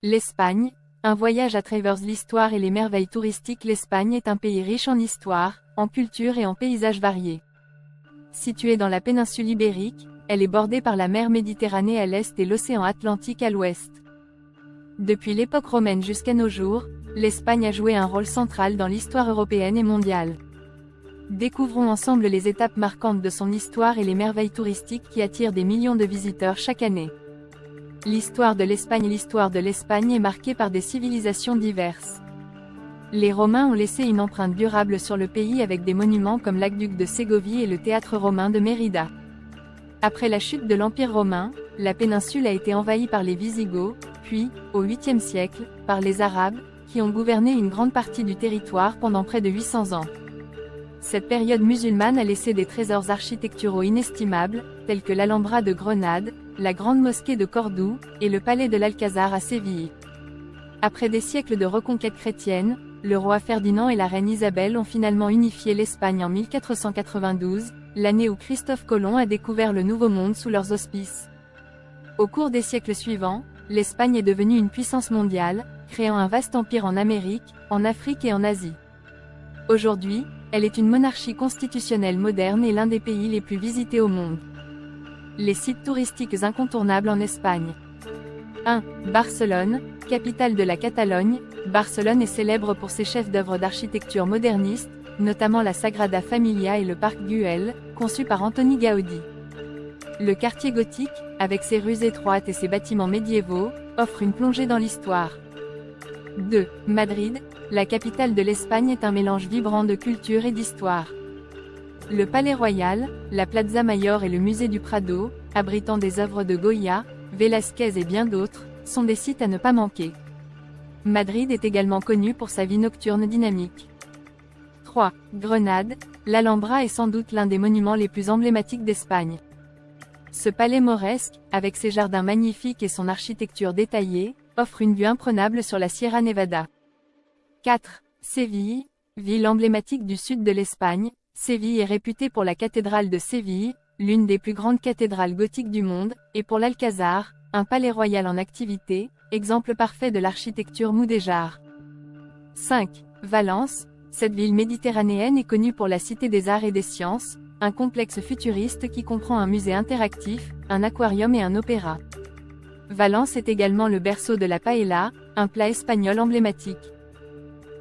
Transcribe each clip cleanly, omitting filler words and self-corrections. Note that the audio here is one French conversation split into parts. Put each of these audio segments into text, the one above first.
L'Espagne, un voyage à travers l'histoire et les merveilles touristiques. L'Espagne est un pays riche en histoire, en culture et en paysages variés. Située dans la péninsule ibérique, elle est bordée par la mer Méditerranée à l'est et l'océan Atlantique à l'ouest. Depuis l'époque romaine jusqu'à nos jours, l'Espagne a joué un rôle central dans l'histoire européenne et mondiale. Découvrons ensemble les étapes marquantes de son histoire et les merveilles touristiques qui attirent des millions de visiteurs chaque année. L'histoire de l'Espagne. L'histoire de l'Espagne est marquée par des civilisations diverses. Les Romains ont laissé une empreinte durable sur le pays avec des monuments comme l'aqueduc de Ségovie et le théâtre romain de Mérida. Après la chute de l'Empire romain, la péninsule a été envahie par les Wisigoths, puis, au 8e siècle, par les Arabes, qui ont gouverné une grande partie du territoire pendant près de 800 ans. Cette période musulmane a laissé des trésors architecturaux inestimables, tels que l'Alhambra de Grenade, la Grande Mosquée de Cordoue, et le Palais de l'Alcazar à Séville. Après des siècles de reconquête chrétienne, le roi Ferdinand et la reine Isabelle ont finalement unifié l'Espagne en 1492, l'année où Christophe Colomb a découvert le Nouveau Monde sous leurs auspices. Au cours des siècles suivants, l'Espagne est devenue une puissance mondiale, créant un vaste empire en Amérique, en Afrique et en Asie. Aujourd'hui, elle est une monarchie constitutionnelle moderne et l'un des pays les plus visités au monde. Les sites touristiques incontournables en Espagne. 1. Barcelone, capitale de la Catalogne. Barcelone est célèbre pour ses chefs-d'œuvre d'architecture moderniste, notamment la Sagrada Familia et le parc Güell, conçu par Antoni Gaudí. Le quartier gothique, avec ses rues étroites et ses bâtiments médiévaux, offre une plongée dans l'histoire. 2. Madrid, la capitale de l'Espagne est un mélange vibrant de culture et d'histoire. Le Palais Royal, la Plaza Mayor et le musée du Prado, abritant des œuvres de Goya, Velázquez et bien d'autres, sont des sites à ne pas manquer. Madrid est également connue pour sa vie nocturne dynamique. 3. Grenade, l'Alhambra est sans doute l'un des monuments les plus emblématiques d'Espagne. Ce palais mauresque, avec ses jardins magnifiques et son architecture détaillée, offre une vue imprenable sur la Sierra Nevada. 4. Séville, ville emblématique du sud de l'Espagne. Séville est réputée pour la cathédrale de Séville, l'une des plus grandes cathédrales gothiques du monde, et pour l'Alcazar, un palais royal en activité, exemple parfait de l'architecture mudéjar. 5. Valence, cette ville méditerranéenne est connue pour la Cité des Arts et des Sciences, un complexe futuriste qui comprend un musée interactif, un aquarium et un opéra. Valence est également le berceau de la paella, un plat espagnol emblématique.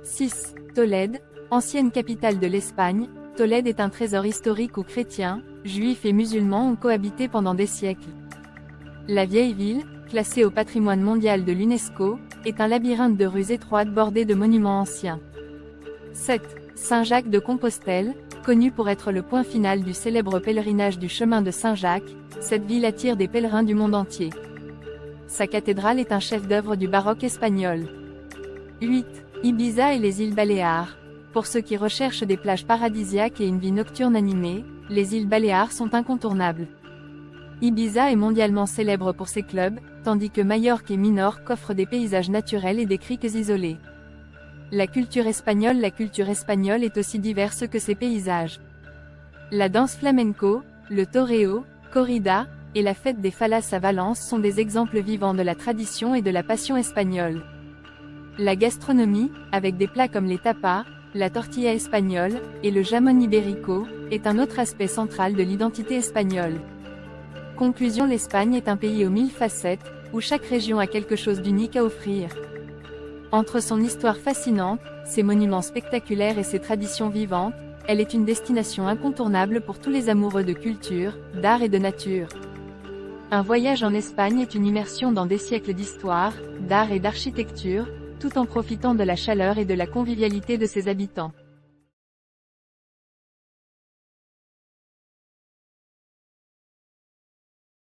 6. Tolède, ancienne capitale de l'Espagne. Tolède est un trésor historique où chrétiens, juifs et musulmans ont cohabité pendant des siècles. La vieille ville, classée au patrimoine mondial de l'UNESCO, est un labyrinthe de rues étroites bordées de monuments anciens. 7. Saint-Jacques de Compostelle, connue pour être le point final du célèbre pèlerinage du chemin de Saint-Jacques, cette ville attire des pèlerins du monde entier. Sa cathédrale est un chef-d'œuvre du baroque espagnol. 8. Ibiza et les îles Baléares. Pour ceux qui recherchent des plages paradisiaques et une vie nocturne animée, les îles Baléares sont incontournables. Ibiza est mondialement célèbre pour ses clubs, tandis que Majorque et Minorque offrent des paysages naturels et des criques isolées. La culture espagnole est aussi diverse que ses paysages. La danse flamenco, le toreo, corrida, et la fête des Fallas à Valence sont des exemples vivants de la tradition et de la passion espagnole. La gastronomie, avec des plats comme les tapas, la tortilla espagnole, et le jamón ibérico, est un autre aspect central de l'identité espagnole. Conclusion: l'Espagne est un pays aux 1000 facettes, où chaque région a quelque chose d'unique à offrir. Entre son histoire fascinante, ses monuments spectaculaires et ses traditions vivantes, elle est une destination incontournable pour tous les amoureux de culture, d'art et de nature. Un voyage en Espagne est une immersion dans des siècles d'histoire, d'art et d'architecture, tout en profitant de la chaleur et de la convivialité de ses habitants.